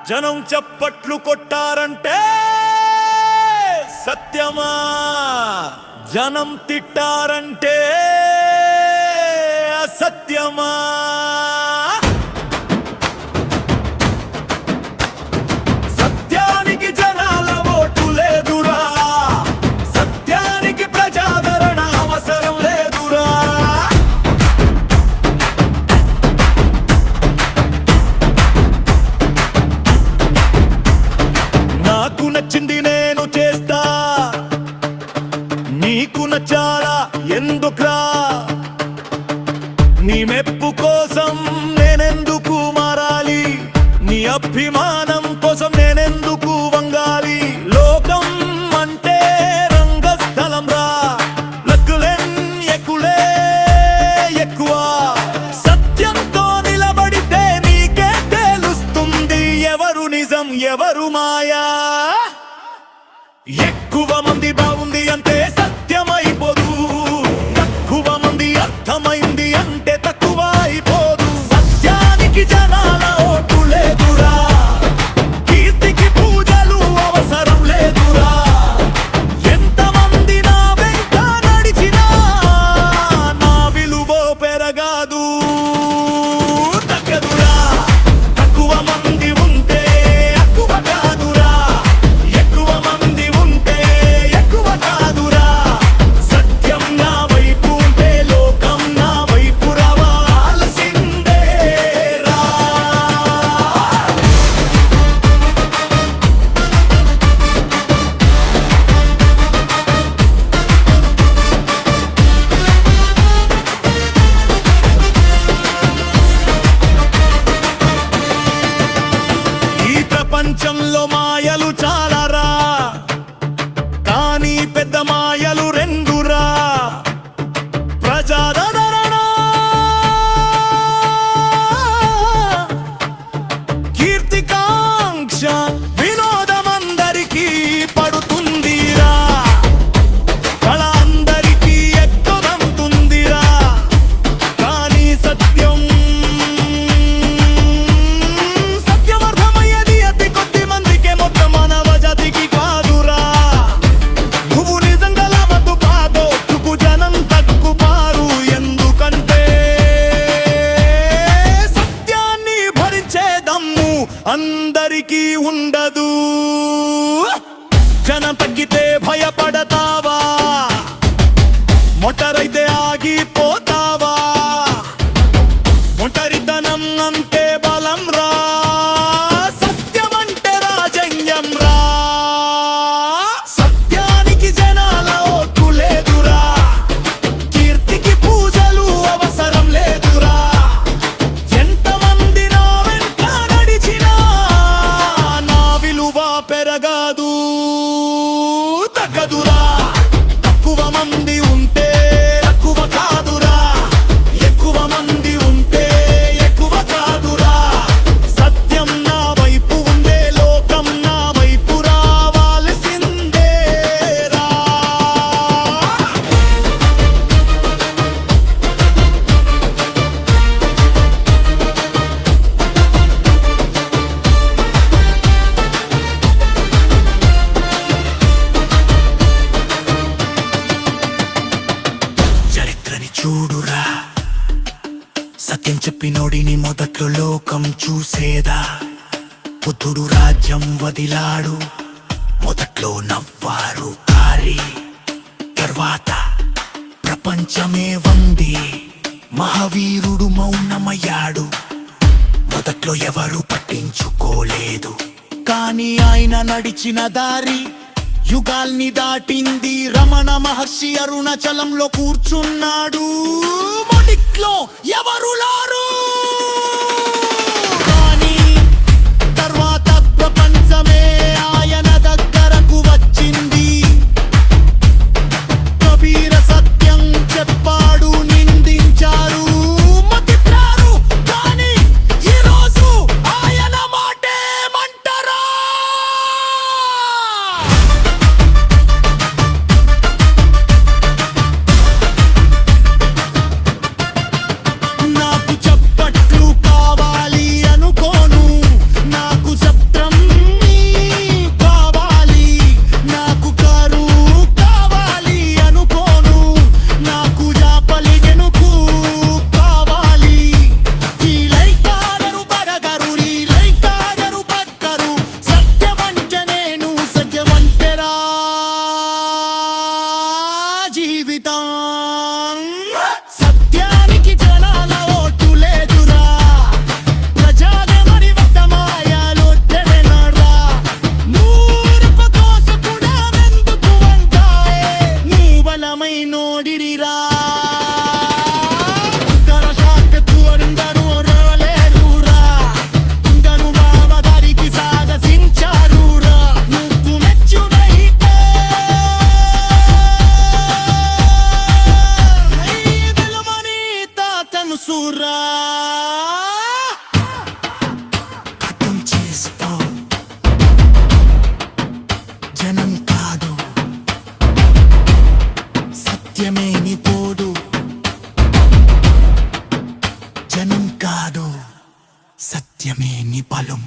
జనం చప్పట్లు కొట్టారంటే సత్యమా, జనం తిట్టారంటే అసత్యమా? సత్యానికి జనాల ఓటు లేదురా, సత్యానికి ప్రజాదరణ అవసరం లేదురా. నాకు నచ్చింది నేను చేస్తా, నీకు నచ్చాలా ఎందుకురా? నీ మెప్పు కోసం నేనెందుకు మారాలి, నీ అభిమానం కోసం నేనెందుకు వంగాలి? లోకం అంటే రంగస్థలం రా, లక్కులెక్కులే ఎక్కువ. సత్యంతో నిలబడితే నీకే తెలుస్తుంది ఎవరు నిజం ఎవరు మాయా. ఎక్కువ మంది బాగుంది అంటే సత్యమైపోదు, తక్కువ మంది అర్థమైంది అంటే తక్కువ అయిపోదు. సత్యానికి జనాల ఓటు లేదురా, కీర్తికి పూజలు అవసరం లేదురా. ఎంతమంది నా వెంట నడిచినా నా విలువ పెరగదు తగ్గదురా. తక్కువ మంది ఉంటే ఎక్కువ కాదురా, ఎక్కువ మంది ఉంటే ఎక్కువ కాదురా. సత్యం నా వైపు ఉంటే లోకం నా వైపు రావాల్సిందే రా. ఈ ప్రపంచంలో మాయలు చాలారా, కానీ పెద్ద మాయలు రెండురా. ప్రజాదరణ, కీర్తికాంక్ష, వినోదమందరికీ పడుతుందిరా. కళ అందరికీ ఎక్కువంతుందిరా, కానీ సత్యమర్థమయ్యేది అతి కొద్ది మందికే, మొత్తం మానవ జాతికి కాదురా. నువ్వు నిజంగా లావద్దు బాగోతుకు జనం తగ్గుపారు, ఎందుకంటే సత్యాన్ని భరించే దమ్ము అందరికీ ఉండదు. జనం తగ్గితే భయపడతావా, మొటరైతే ఆగిపోతావా? ఒంటరితనం అంటే బలం రా, సత్యమంటే రాజన్యం రా. సత్యానికి జనాల ఓటు లేదురా, కీర్తికి పూజలు అవసరం లేదురా. ఎంతమంది నా వెంట నడిచినా నా విలువ పెరగదు తగ్గదురా. తక్కువ మంది ఉంటే తక్కువ కాదురా, ఎక్కువ మంది ఉంటే ఎక్కువ కాదురా. సత్యం నా వైపు ఉండే లోకం నా వైపు రావాల్సిందే రా. చరిత్రని చూడురా, సత్యం చెప్పినోడిని మొదట్లో లోకం చూసేదా. బుద్ధుడు రాజ్యం వదిలాడు, మొదట్లో నవ్వారు కారి, తర్వాత ప్రపంచమే వంది. మహావీరుడు మౌనమయ్యాడు, మొదట్లో ఎవరు పట్టించుకోలేదు, కానీ ఆయన నడిచిన దారి యుగాల్ని దాటింది. రమణ మహర్షి అరుణాచలంలో కూర్చున్నాడు, మొదట్లో ఎవరు లారు, కానీ తర్వాత ప్రపంచమే ఆయన దగ్గరకు వచ్చింది. కబీర సత్యం చెప్పాడు, నిందించారు, మతిత్రారు, కానీ ఈరోజు ఆయన మాటేమంటారా? నాకు మనసురా అర్థం చేసుకో జనం కాదు సత్యమే నీ తోడు జనం కాదు సత్యమే నీ బలం